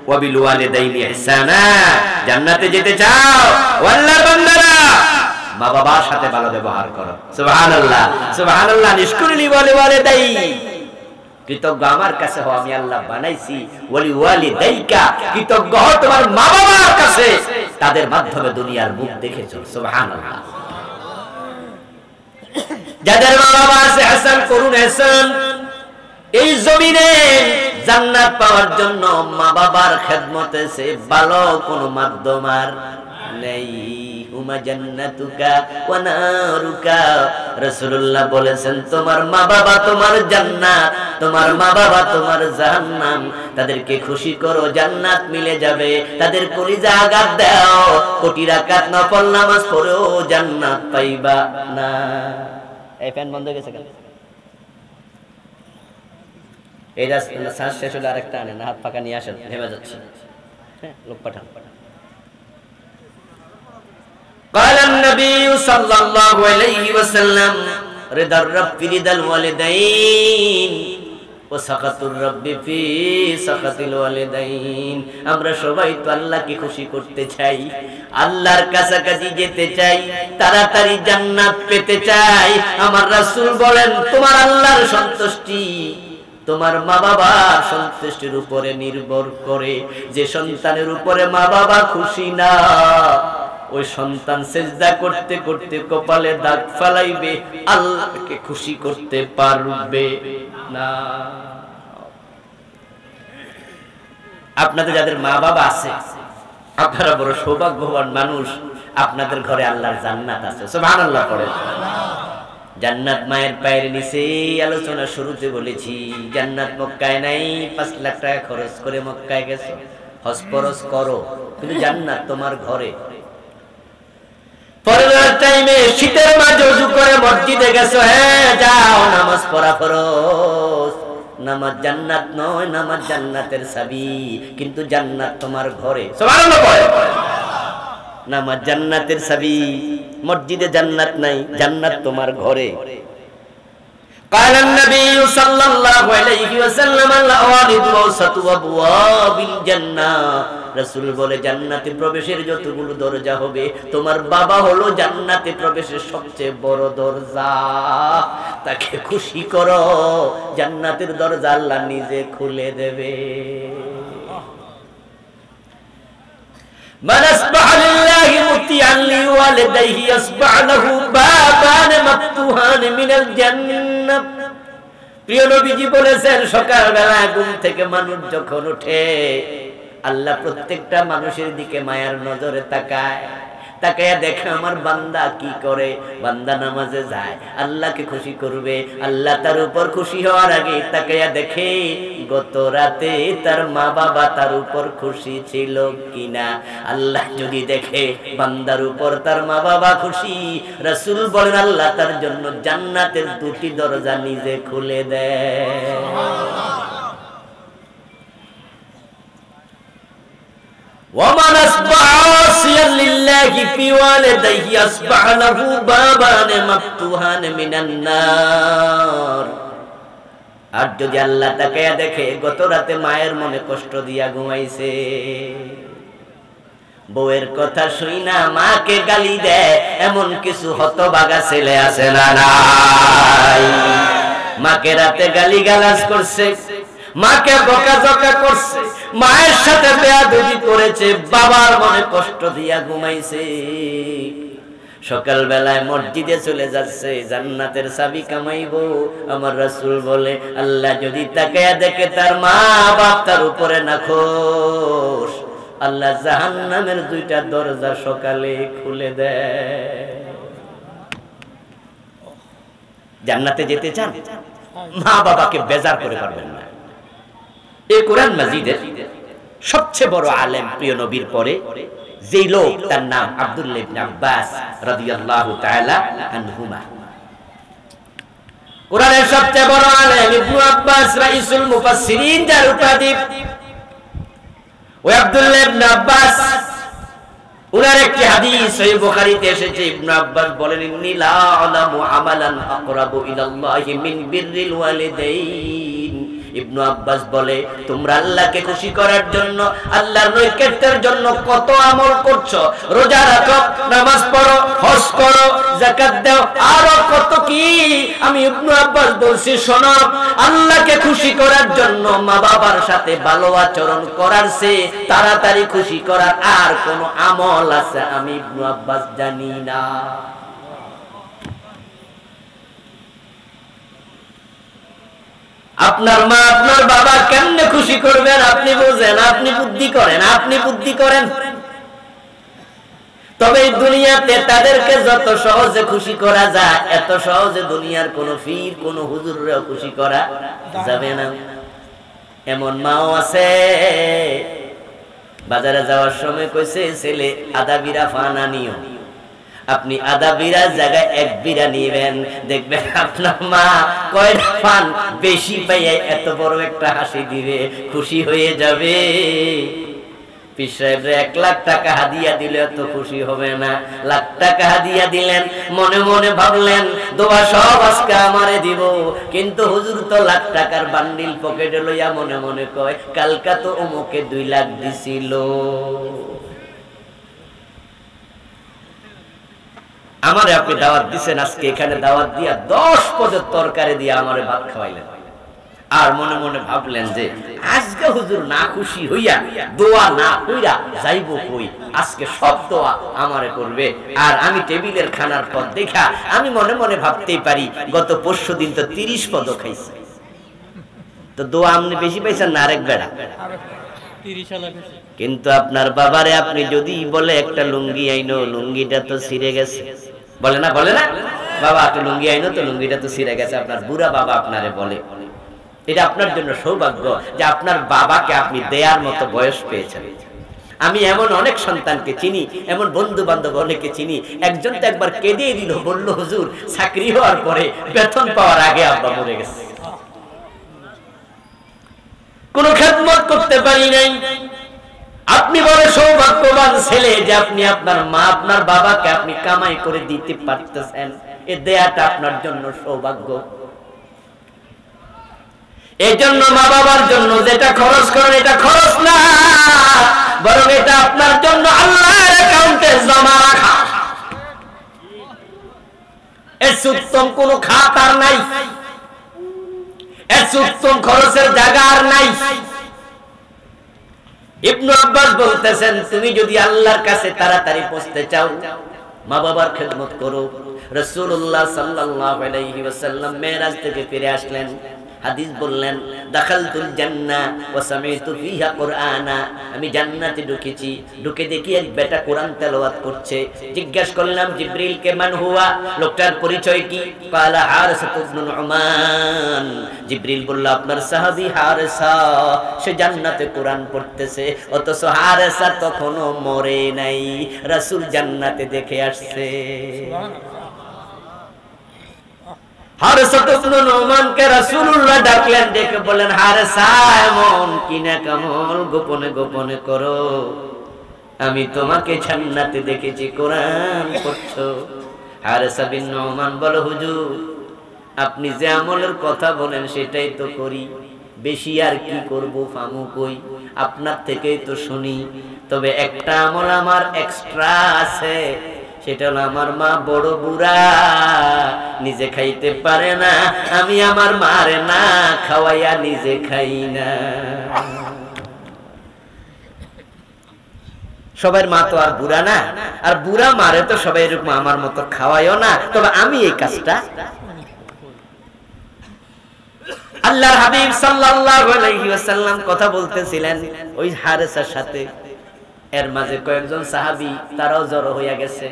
ওয়া বিল ওয়ালিদাইনি ইহসানা। জান্নাতে যেতে চাও ও আল্লাহর বান্দারা, মা বাবার সাথে ভালো ব্যবহার করো। সুবহানাল্লাহ সুবহানাল্লাহ। নিষ্কুরলি ওয়ালিদাই, কৃতজ্ঞ আমার কাছে হও, আমি আল্লাহ বানাইছি। ওয়ালি ওয়ালিদাইকা, কৃতজ্ঞ হও তোমার মা বাবার কাছে, তাদের মাধ্যমে দুনিয়ার মুখ দেখেছো। সুবহানাল্লাহ। যাদের মা বাবা আছে হাসান করুন হাসান। এই জমিনে জান্নাত পাওয়ার জন্য মা বাবার খেদমতে সে ভালো কোনো মাধ্যম আর নেই। হুমা জান্নাতুকা ওয়া নারুকা, রাসূলুল্লাহ বলেছেন তোমার মা বাবা তোমার জান্নাত, তোমার মা বাবা তোমার জাহান্নাম। তাদেরকে খুশি করো, জান্নাত মিলে যাবে। তাদের কলিজা আঘাত দাও, কোটি রাকাত নফল নামাজ পড়েও জান্নাত পাইবা না। এই ফ্যান বন্ধ হয়ে গেছে কেন? এই শ্বাস শেষ হলে আরেকটা আনেন, হাত ফাঁকা নিয়ে আসেন, ভেবে যাচ্ছে। হ্যাঁ, লোক পাঠান। قال النبي صلى الله عليه وسلم رضا الرب في رضا الوالدين وسخط الرب في سخط الوالدين। আমরা সবাই তো আল্লাহকে খুশি করতে চাই, আল্লাহর কাছাকাছি যেতে চাই, তাড়াতাড়ি জান্নাত পেতে চাই। আমার রাসূল বলেন তোমার আল্লাহর সন্তুষ্টি তোমার মা বাবার সন্তুষ্টির উপরে নির্ভর করে। যে সন্তানের উপরে মা বাবা খুশি না, ওই সন্তান সিজদা করতে করতে কপালে দাগ ফেলাইবে, আল্লাহকে খুশি করতে পারবে না। আপনাদের যাদের মা বাবা আছে, আপনারা বড় সৌভাগ্যবান মানুষ, আপনাদের ঘরে আল্লাহর জান্নাত আছে। সুবহানাল্লাহ পড়েন। জান্নাত মায়ের পায়ের নিচে। আলোচনা শুরুতে বলেছি জান্নাত মক্কায় নাই। 5 লাখ টাকা খরচ করে মক্কায় গেছো, হজ ফরজ করো, কিন্তু জান্নাত তোমার ঘরে। পরের টাইমে শীতের মাঝে ওযু করে মসজিদে গেছো, হ্যাঁ যাও, নামাজ পড়া ফরজ। নামাজ জান্নাত নয়, নামাজ জান্নাতের চাবি, কিন্তু জান্নাত তোমার ঘরে। সুবহানাল্লাহ পড়ে। নামাজ জান্নাতের চাবি, মসজিদে জান্নাত নাই, জান্নাত তোমার ঘরে। قال النبي صلى الله عليه وسلم الأوالد وسط أبواب الجنة। রাসূল বলে জান্নাতে প্রবেশের যতগুলো দরজা হবে, তোমার বাবা হলো জান্নাতে প্রবেশের সবচেয়ে বড় দরজা। তাকে খুশি করো, জান্নাতের দরজা আল্লাহ নিজে খুলে দেবে। من أصبح لله مطيعا لوالديه أصبح له بابان مفتوحان من الجنة। প্রিয় নবীজি বলেছেন সকালবেলা ঘুম থেকে মানুষ যখন ওঠে, আল্লাহ প্রত্যেকটা মানুষের দিকে মায়ার নজরে তাকায়। তাকায়া দেখে আমার বান্দা কি করে। বান্দা নামাজে যায়, আল্লাহকে খুশি করবে, আল্লাহ তার উপর খুশি হওয়ার আগে তাকায়া দেখে গত রাতে তার মা বাবা তার উপর খুশি ছিল কিনা। আল্লাহ যদি দেখে বান্দার উপর তার মা বাবা খুশি, রাসূল বলেন আল্লাহ তার জন্য জান্নাতের 2টি দরজা নিজে খুলে দেয়। ومن أصبح عاصيا لله في والديه أصبح له بابان مفتوحان من النار। আর যদি আল্লাহ তাকায়া দেখে গত রাতে মায়ের মনে কষ্ট দিয়া ঘুমাইছে, বউয়ের কথা শুই না মাকে গালি দেয়, এমন কিছু হতভাগা ছেলে আছে না নাই? মাকে রাতে গালি গালাজ করছে, মাকে বকাঝকা করছে, মায়ের সাথে বেয়াদবি করেছে, বাবার মনে কষ্ট দিয়া ঘুমাইছে। সকাল বেলায় মসজিদে চলে যাচ্ছে, জান্নাতের চাবি কামাইবো। আমার রাসূল বলে আল্লাহ যদি তাকায়া দেখে তার মা বাপ তার উপরে নাখোশ, আল্লাহ জাহান্নামের 2টা দরজা সকালে খুলে দেয়। জান্নাতে যেতে চান, মা বাবাকে বেজার করে পারবেন না। এই কোরআন মাজিদের সবচেয়ে বড় আলেম প্রিয় নবীর পরে যেই লোক, তার নাম আব্দুল্লাহ ইবনে আব্বাস রাদিয়াল্লাহু তাআলা আনহুমা। কোরআনের সবচেয়ে বড় আলেম ইবনে আব্বাস রাইসুল মুফাসসিরিন, যার উপাধি। ওই আব্দুল্লাহ ইবনে আব্বাস, উনার একটি হাদিস সহিহ বুখারীতে এসেছে। ইবনে আব্বাস বলেন ইন্নী লা আলামু আমালান আকরাবু ইলাল্লাহি মিন বিররিল ওয়ালিদাইন। ইবনু আব্বাস বলে, তোমরা আল্লাহকে খুশি করার জন্য, আল্লাহর নৈকট্যের জন্য কত আমল করছো, রোজা রাখো, নামাজ পড়ো, হজ করো, যাকাত দাও, আরো কত কি। আমি ইবনু আব্বাস বলছি, শোনো, আল্লাহকে খুশি করার জন্য মা বাবার সাথে ভালো আচরণ করার চেয়ে তাড়াতাড়ি খুশি করার আর কোন আমল আছে আমি ইবনু আব্বাস জানি না। আপনার মা আপনার বাবা কেমনে খুশি করবেন আপনি বুঝেন, আপনি বুদ্ধি করেন, আপনি বুদ্ধি করেন। তবে এই দুনিয়াতে তাদেরকে যত সহজে খুশি করা যায়, এত সহজে দুনিয়ার কোন পীর কোন হুজুরও খুশি করা যাবে না। এমন মাও আছে, বাজারে যাওয়ার সময় কইছে, ছেলে আদা বিরা ফানা নিও। আপনি আদা বিরার জায়গায় এক বিরা নিবেন, দেখবেন আপনার মা কয়টা ফান বেশি পাইয়া এত বড় একটা হাসি দিবে, খুশি হয়ে যাবে। পীর সাহেবরে 1 লাখ টাকা হাদিয়া দিলে এত খুশি হবে না। লাখ টাকা হাদিয়া দিলেন, মনে মনে ভাবলেন দোয়া সব আজকে আমারে দিব, কিন্তু হুজুর তো লাখ টাকার বান্ডিল পকেটে লইয়া মনে মনে কয়, কালকা তো অমুকে 2 লাখ দিছিল। আমারে আপনি দাওয়াত দিছেন, আজকে এখানে দাওয়াত দিয়া 10 পদের তরকারি দিয়ে আমারে ভাত খাওয়াইলেন, আর মনে মনে ভাবলেন যে আজকে হুজুর না খুশি হইয়া দোয়া না কইরা যাইবো কই, আজকে সব দোয়া আমারে করবে। আর আমি টেবিলের খানার পর দেখা আমি মনে মনে ভাবতেই পারি, গত পরশু দিন তো 30 পদ খাইছে, তো দোয়া আপনি বেশি পাইছেন না আরেক বেড়া। কিন্তু আপনার বাবারে আপনি যদি বলে একটা লুঙ্গি আইনো, লুঙ্গিটা তো ছিঁড়ে গেছে, বলে না, বলে না, বাবা একটা লুঙ্গি আইনো তো লুঙ্গিটা তো ছিঁড়ে গেছে, আপনার বুড়া বাবা আপনারে বলে, এটা আপনার জন্য সৌভাগ্য যে আপনার বাবাকে আপনি দেয়ার মতো বয়স পেয়েছেন। আমি এমন অনেক সন্তানকে চিনি, এমন বন্ধু বান্ধব অনেকে চিনি, একজন তো একবার কেঁদে দিল, বলল হুজুর চাকরি হওয়ার পরে বেতন পাওয়ার আগে আব্বা মরে গেছে, কোন খেদমত করতে পারি নাই। আপনি বড় সৌভাগ্যবান ছেলে যে আপনি আপনার মা আপনার বাবাকে আপনি কামাই করে দিতে পারতেছেন, এ দেয়াটা আপনার জন্য সৌভাগ্য। এই জন্য মা বাবার জন্য যেটা খরচ করেন এটা খরচ না, বরং এটা আপনার জন্য আল্লাহর অ্যাকাউন্টে জমা রাখা। এর উত্তম কোন খাত আর নাই, এর উত্তম খরচের জায়গা আর নাই। ইবনু আব্বাস বলতেছেন, তুমি যদি আল্লাহর কাছে তাড়াতাড়ি পৌঁছতে চাও, মা বাবার খেদমত করো। রাসূলুল্লাহ সাল্লাল্লাহু আলাইহি ওয়াসাল্লাম মেরাজ থেকে ফিরে আসলেন, হাদিস বললেন, দাখালতুল জান্নাহ ওয়া সামি'তু ফিহা কুরআনা, আমি জান্নাতে ঢুকেছি, ঢুকে দেখি এক বেটা কোরআন তেলাওয়াত করছে। জিজ্ঞেস করলাম জিবরিল কে, মান হুয়া, লোকটার পরিচয় কি? ক্বালা হারিসা ইবনে নুমান। জিবরিল বলল, আপনার সাহাবী হারিসা, সে জান্নাতে কোরআন পড়তেছে, অথচ হারিসা তখনও মরে নাই, রাসূল জান্নাতে দেখে আসছে। হারিসা ইবনে নুমানকে রাসূলুল্লাহ ডাকলেন, ডেকে বলেন, হারিসা এমন কিনা কামল গোপনে গোপনে করো, আমি তোমাকে জান্নাতে দেখেছি কোরআন পড়ছো। হারিসা বিন নুমান বলে, হুজুর আপনি যে আমলের কথা বলেন সেটাই তো করি, বেশি আর কি করব, ফামু কই, আপনার থেকেই তো শুনি। তবে একটা আমল আমার এক্সট্রা আছে, সেটা হলো আমার মা বড় বুড়া, নিজে খাইতে পারে না, আমি আমার মারে না খাওয়াইয়া নিজে খাই না। সবার মা তো আর বুড়া না, আর বুড়া মারে তো সবাই এরকম আমার মতো খাওয়াইও না, তবে আমি এই কাজটা। আল্লাহর হাবিব সাল্লাল্লাহু আলাইহি ওয়াসাল্লাম কথা বলতেছিলেন ওই হারিসার সাথে, এর মাঝে কয়েকজন সাহাবী তারাও জড়ো হইয়া গেছে।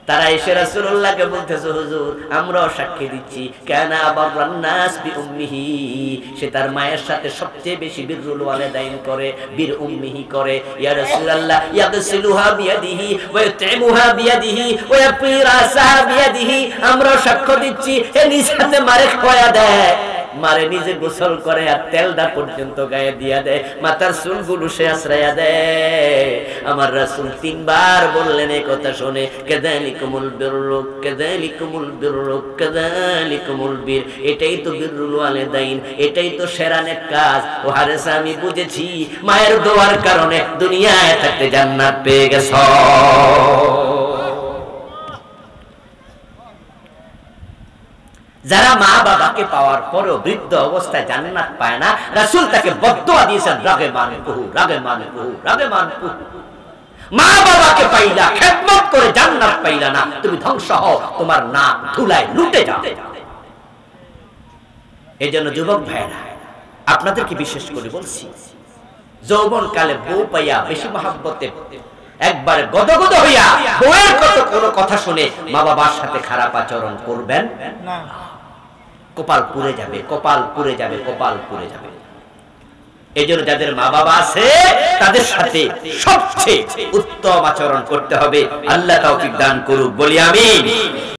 তারা এসে রাসূলুল্লাহকে বলতেছে, হুজুর আমরাও সাক্ষী দিচ্ছি, কানা আবাররান নাস বিউম্মিহি, সে তার মায়ের সাথে সবচেয়ে বেশি বিররুল ওয়ালিদাইন করে, বীর উম্মিহি করে। ইয়া রাসূলুল্লাহ, ইয়াগসিলুহা বিয়াদিহি ওয়া ইউতইমুহা বিয়াদিহি ওয়া ইয়াফি রাসাহা বিয়াদিহি, আমরাও সাক্ষ্য দিচ্ছি, এ নিজ হাতে মারে খাওয়া দেয়, মারে নিজে গোসল করে আর তেলটা পর্যন্ত গায়ে দিয়া দেয়, মাথার চুলগুলো সে আশ্রয়া দেয়। আমার রাসূল 3 বার বললেন এই কথা শুনে, কাযালিকুমুল বিররু কাযালিকুমুল বিররু কাযালিকুমুল বীর। এটাই তো বিররুল ওয়ালিদাইন, এটাই তো সেরা নেক কাজ। ও হারেসা, আমি বুঝেছি মায়ের দোয়ার কারণে দুনিয়ায় থাকতে জান্নাত পেয়ে গেছ। যারা মা বাবাকে পাওয়ার পরেও বৃদ্ধ অবস্থায় জান্নাত পায় না, রাসূল তাকে বদদুয়া দিয়েছেন, রাগে মানে কুহু, রাগে মানে কুহু, রাগে মানে কুহু। মা বাবাকে পাইলা, খেদমত করে জান্নাত পাইলা না, তুমি ধ্বংস হও, তোমার নাক ধুলায় লুটে যাও। এজন্য যুবক ভাইরা, আপনাদেরকে বিশেষ করে বলছি, যৌবন কালে বউ পাইয়া বেশি মহব্বতে একবার গদগদ হইয়া বউয়ের কোনো কথা শুনে মা বাবার সাথে খারাপ আচরণ করবেন না। কপাল পুড়ে যাবে, কপাল পুড়ে যাবে, কপাল পুড়ে যাবে। এজন্য যাদের মা বাবা আছে তাদের সাথে সবচেয়ে উত্তম আচরণ করতে হবে। আল্লাহ তৌফিক দান করুক, বলি আমিন।